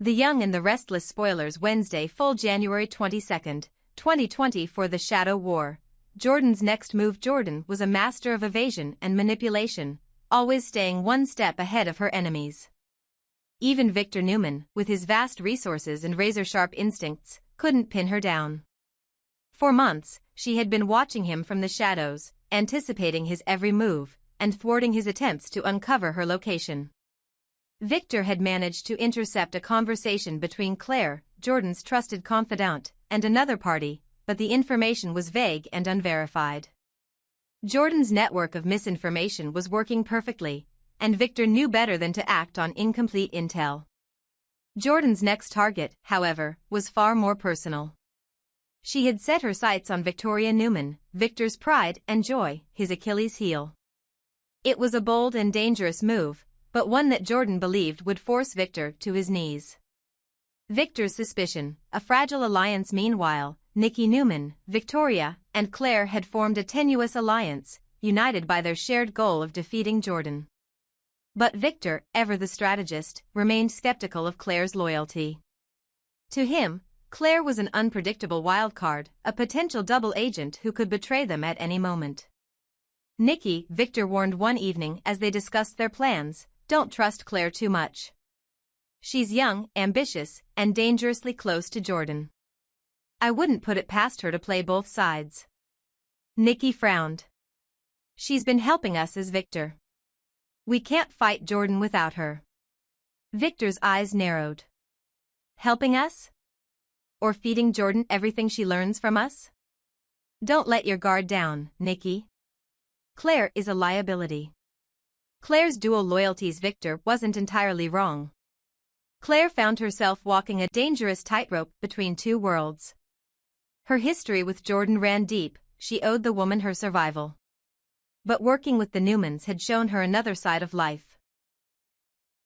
The Young and the Restless spoilers Wednesday full January 22, 2020 for the Shadow War. Jordan's next move. Jordan was a master of evasion and manipulation, always staying one step ahead of her enemies. Even Victor Newman, with his vast resources and razor-sharp instincts, couldn't pin her down. For months, she had been watching him from the shadows, anticipating his every move, and thwarting his attempts to uncover her location. Victor had managed to intercept a conversation between Claire, Jordan's trusted confidant, and another party, but the information was vague and unverified. Jordan's network of misinformation was working perfectly, and Victor knew better than to act on incomplete intel. Jordan's next target, however, was far more personal. She had set her sights on Victoria Newman, Victor's pride and joy, his Achilles heel. It was a bold and dangerous move, but one that Jordan believed would force Victor to his knees. Victor's suspicion, a fragile alliance. Meanwhile, Nikki Newman, Victoria, and Claire had formed a tenuous alliance, united by their shared goal of defeating Jordan. But Victor, ever the strategist, remained skeptical of Claire's loyalty. To him, Claire was an unpredictable wildcard, a potential double agent who could betray them at any moment. Nikki, Victor warned one evening as they discussed their plans, don't trust Claire too much. She's young, ambitious, and dangerously close to Jordan. I wouldn't put it past her to play both sides. Nikki frowned. She's been helping us as Victor. We can't fight Jordan without her. Victor's eyes narrowed. Helping us? Or feeding Jordan everything she learns from us? Don't let your guard down, Nikki. Claire is a liability. Claire's dual loyalties. Victor wasn't entirely wrong. Claire found herself walking a dangerous tightrope between two worlds. Her history with Jordan ran deep, she owed the woman her survival. But working with the Newmans had shown her another side of life.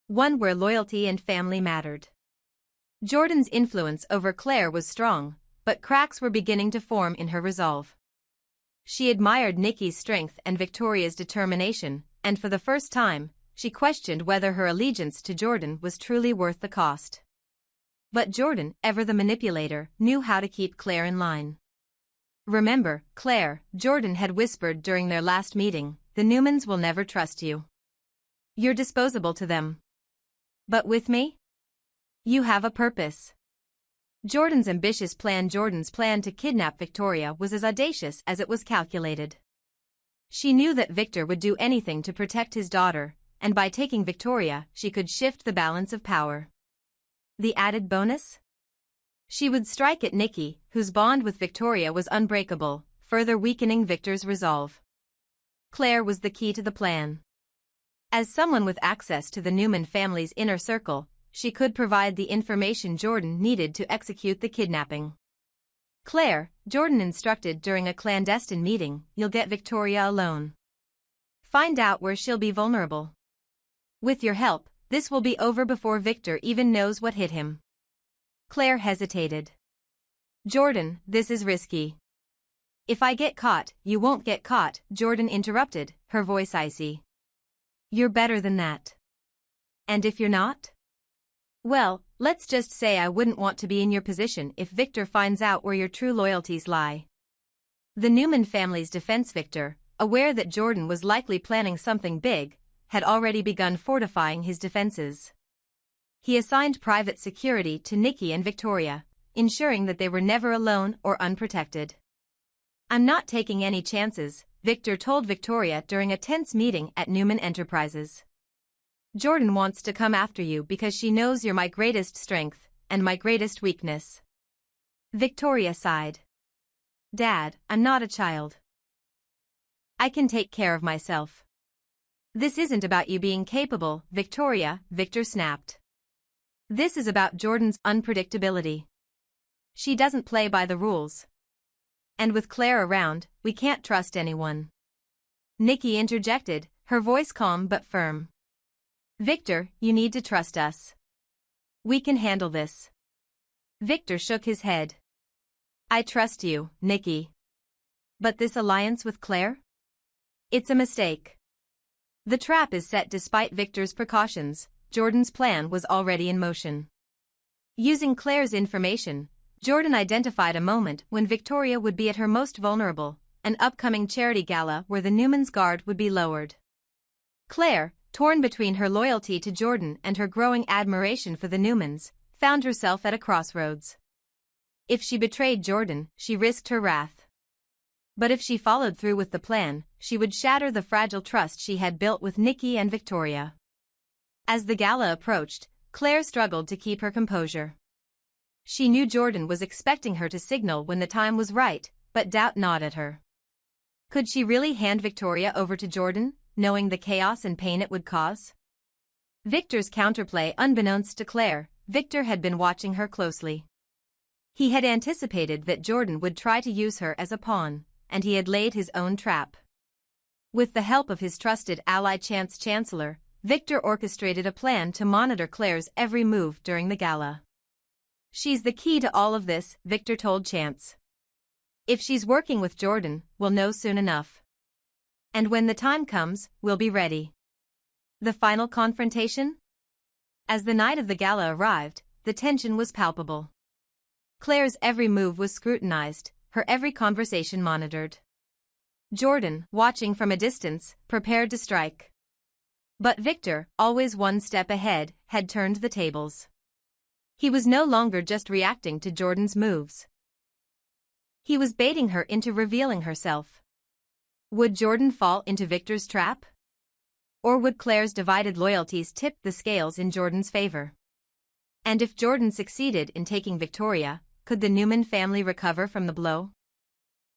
One where loyalty and family mattered. Jordan's influence over Claire was strong, but cracks were beginning to form in her resolve. She admired Nikki's strength and Victoria's determination, and for the first time, she questioned whether her allegiance to Jordan was truly worth the cost. But Jordan, ever the manipulator, knew how to keep Claire in line. Remember, Claire, Jordan had whispered during their last meeting, the Newmans will never trust you. You're disposable to them. But with me? You have a purpose. Jordan's ambitious plan. Jordan's plan to kidnap Victoria was as audacious as it was calculated. She knew that Victor would do anything to protect his daughter, and by taking Victoria, she could shift the balance of power. The added bonus? She would strike at Nikki, whose bond with Victoria was unbreakable, further weakening Victor's resolve. Claire was the key to the plan. As someone with access to the Newman family's inner circle, she could provide the information Jordan needed to execute the kidnapping. Claire, Jordan instructed during a clandestine meeting, you'll get Victoria alone. Find out where she'll be vulnerable. With your help, this will be over before Victor even knows what hit him. Claire hesitated. Jordan, this is risky. If I get caught, you won't get caught, Jordan interrupted, her voice icy. You're better than that. And if you're not? Well, let's just say I wouldn't want to be in your position if Victor finds out where your true loyalties lie. The Newman family's defense. Victor, aware that Jordan was likely planning something big, had already begun fortifying his defenses. He assigned private security to Nikki and Victoria, ensuring that they were never alone or unprotected. I'm not taking any chances, Victor told Victoria during a tense meeting at Newman Enterprises. Jordan wants to come after you because she knows you're my greatest strength and my greatest weakness. Victoria sighed. Dad, I'm not a child. I can take care of myself. This isn't about you being capable, Victoria, Victor snapped. This is about Jordan's unpredictability. She doesn't play by the rules. And with Claire around, we can't trust anyone. Nikki interjected, her voice calm but firm. Victor, you need to trust us. We can handle this. Victor shook his head. I trust you, Nikki. But this alliance with Claire? It's a mistake. The trap is set despite Victor's precautions. Jordan's plan was already in motion. Using Claire's information, Jordan identified a moment when Victoria would be at her most vulnerable, an upcoming charity gala where the Newman's guard would be lowered. Claire, torn between her loyalty to Jordan and her growing admiration for the Newmans, found herself at a crossroads. If she betrayed Jordan, she risked her wrath. But if she followed through with the plan, she would shatter the fragile trust she had built with Nikki and Victoria. As the gala approached, Claire struggled to keep her composure. She knew Jordan was expecting her to signal when the time was right, but doubt gnawed at her. Could she really hand Victoria over to Jordan, knowing the chaos and pain it would cause? Victor's counterplay. Unbeknownst to Claire, Victor had been watching her closely. He had anticipated that Jordan would try to use her as a pawn, and he had laid his own trap. With the help of his trusted ally Chance Chancellor, Victor orchestrated a plan to monitor Claire's every move during the gala. "She's the key to all of this," Victor told Chance. "If she's working with Jordan, we'll know soon enough. And when the time comes, we'll be ready." The final confrontation? As the night of the gala arrived, the tension was palpable. Claire's every move was scrutinized, her every conversation monitored. Jordan, watching from a distance, prepared to strike. But Victor, always one step ahead, had turned the tables. He was no longer just reacting to Jordan's moves. He was baiting her into revealing herself. Would Jordan fall into Victor's trap? Or would Claire's divided loyalties tip the scales in Jordan's favor? And if Jordan succeeded in taking Victoria, could the Newman family recover from the blow?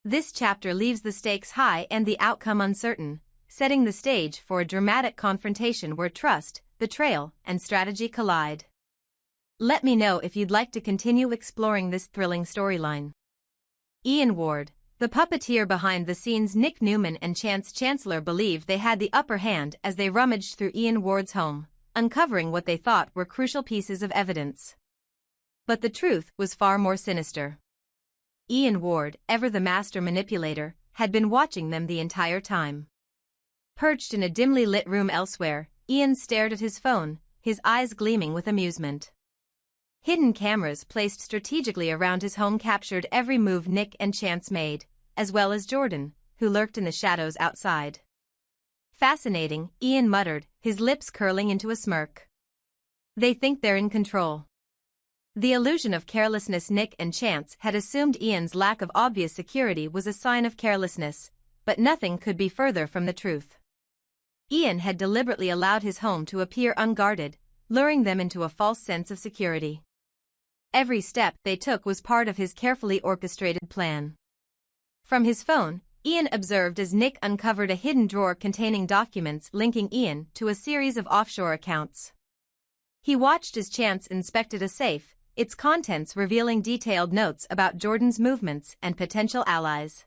This chapter leaves the stakes high and the outcome uncertain, setting the stage for a dramatic confrontation where trust, betrayal, and strategy collide. Let me know if you'd like to continue exploring this thrilling storyline. Ian Ward, the puppeteer behind the scenes. Nick Newman and Chance Chancellor believed they had the upper hand as they rummaged through Ian Ward's home, uncovering what they thought were crucial pieces of evidence. But the truth was far more sinister. Ian Ward, ever the master manipulator, had been watching them the entire time. Perched in a dimly lit room elsewhere, Ian stared at his phone, his eyes gleaming with amusement. Hidden cameras placed strategically around his home captured every move Nick and Chance made, as well as Jordan, who lurked in the shadows outside. "Fascinating," Ian muttered, his lips curling into a smirk. "They think they're in control." The illusion of carelessness. Nick and Chance had assumed Ian's lack of obvious security was a sign of carelessness, but nothing could be further from the truth. Ian had deliberately allowed his home to appear unguarded, luring them into a false sense of security. Every step they took was part of his carefully orchestrated plan. From his phone, Ian observed as Nick uncovered a hidden drawer containing documents linking Ian to a series of offshore accounts. He watched as Chance inspected a safe, its contents revealing detailed notes about Jordan's movements and potential allies.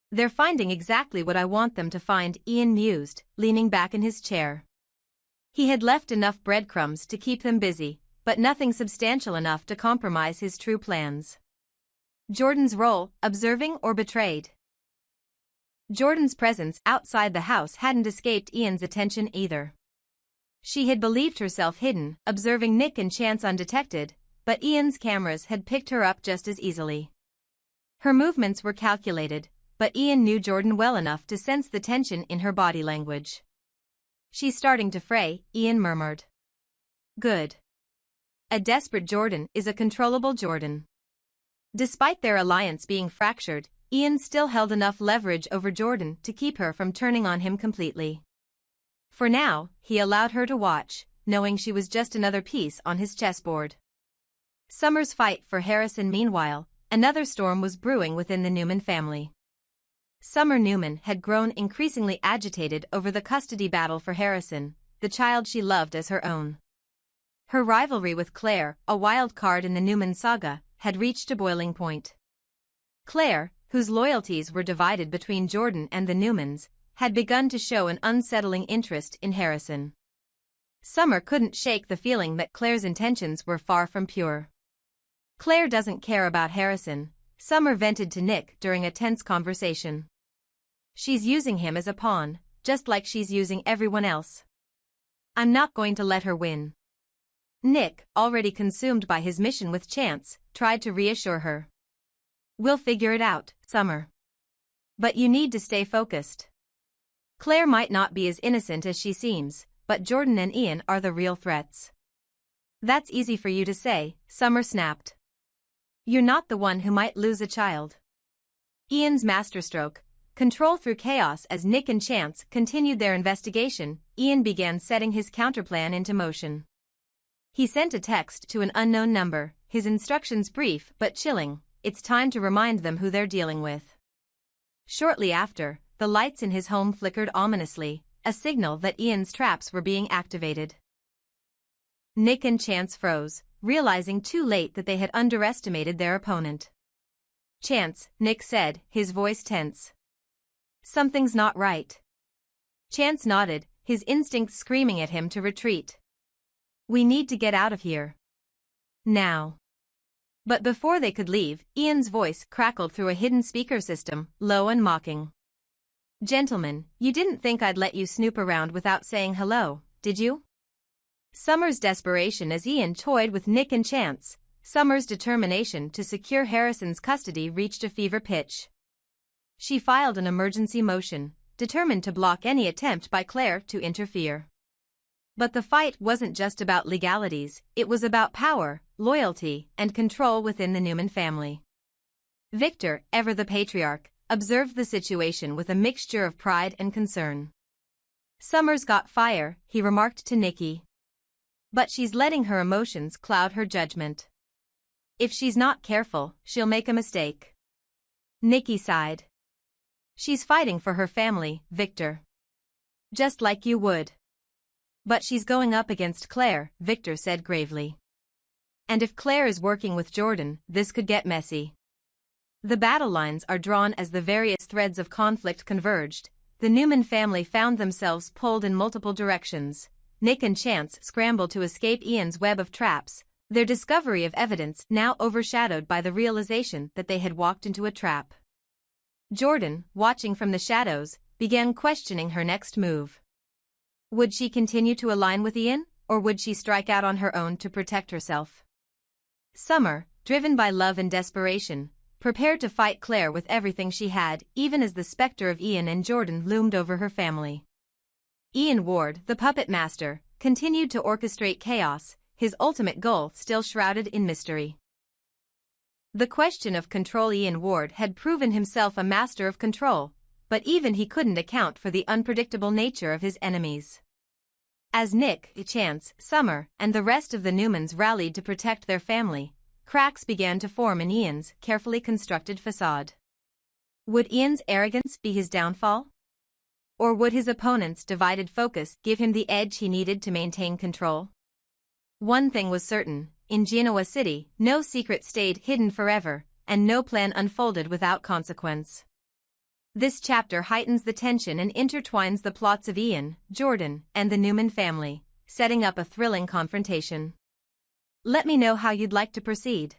"They're finding exactly what I want them to find," Ian mused, leaning back in his chair. He had left enough breadcrumbs to keep them busy, but nothing substantial enough to compromise his true plans. Jordan's role, observing or betrayed? Jordan's presence outside the house hadn't escaped Ian's attention either. She had believed herself hidden, observing Nick and Chance undetected, but Ian's cameras had picked her up just as easily. Her movements were calculated, but Ian knew Jordan well enough to sense the tension in her body language. "She's starting to fray," Ian murmured. "Good. A desperate Jordan is a controllable Jordan." Despite their alliance being fractured, Ian still held enough leverage over Jordan to keep her from turning on him completely. For now, he allowed her to watch, knowing she was just another piece on his chessboard. Summer's fight for Harrison. Meanwhile, another storm was brewing within the Newman family. Summer Newman had grown increasingly agitated over the custody battle for Harrison, the child she loved as her own. Her rivalry with Claire, a wild card in the Newman saga, had reached a boiling point. Claire, whose loyalties were divided between Jordan and the Newmans, had begun to show an unsettling interest in Harrison. Summer couldn't shake the feeling that Claire's intentions were far from pure. "Claire doesn't care about Harrison," Summer vented to Nick during a tense conversation. "She's using him as a pawn, just like she's using everyone else. I'm not going to let her win." Nick, already consumed by his mission with Chance, tried to reassure her. "We'll figure it out, Summer. But you need to stay focused. Claire might not be as innocent as she seems, but Jordan and Ian are the real threats." "That's easy for you to say," Summer snapped. "You're not the one who might lose a child." Ian's masterstroke, control through chaos. As Nick and Chance continued their investigation, Ian began setting his counterplan into motion. He sent a text to an unknown number, his instructions brief but chilling: "It's time to remind them who they're dealing with." Shortly after, the lights in his home flickered ominously, a signal that Ian's traps were being activated. Nick and Chance froze, realizing too late that they had underestimated their opponent. "Chance," Nick said, his voice tense. "Something's not right." Chance nodded, his instincts screaming at him to retreat. "We need to get out of here. Now." But before they could leave, Ian's voice crackled through a hidden speaker system, low and mocking. "Gentlemen, you didn't think I'd let you snoop around without saying hello, did you?" Summer's desperation as Ian toyed with Nick and Chance, Summer's determination to secure Harrison's custody reached a fever pitch. She filed an emergency motion, determined to block any attempt by Claire to interfere. But the fight wasn't just about legalities, it was about power, loyalty, and control within the Newman family. Victor, ever the patriarch, observed the situation with a mixture of pride and concern. "Summer's got fire," he remarked to Nikki. "But she's letting her emotions cloud her judgment. If she's not careful, she'll make a mistake." Nikki sighed. "She's fighting for her family, Victor. Just like you would." "But she's going up against Claire," Victor said gravely. "And if Claire is working with Jordan, this could get messy." The battle lines are drawn as the various threads of conflict converged. The Newman family found themselves pulled in multiple directions. Nick and Chance scrambled to escape Ian's web of traps, their discovery of evidence now overshadowed by the realization that they had walked into a trap. Jordan, watching from the shadows, began questioning her next move. Would she continue to align with Ian, or would she strike out on her own to protect herself? Summer, driven by love and desperation, prepared to fight Claire with everything she had, even as the specter of Ian and Jordan loomed over her family. Ian Ward, the puppet master, continued to orchestrate chaos, his ultimate goal still shrouded in mystery. The question of control: Ian Ward had proven himself a master of control, but even he couldn't account for the unpredictable nature of his enemies. As Nick, Chance, Summer, and the rest of the Newmans rallied to protect their family, cracks began to form in Ian's carefully constructed facade. Would Ian's arrogance be his downfall? Or would his opponent's divided focus give him the edge he needed to maintain control? One thing was certain: in Genoa City, no secret stayed hidden forever, and no plan unfolded without consequence. This chapter heightens the tension and intertwines the plots of Ian, Jordan, and the Newman family, setting up a thrilling confrontation. Let me know how you'd like to proceed.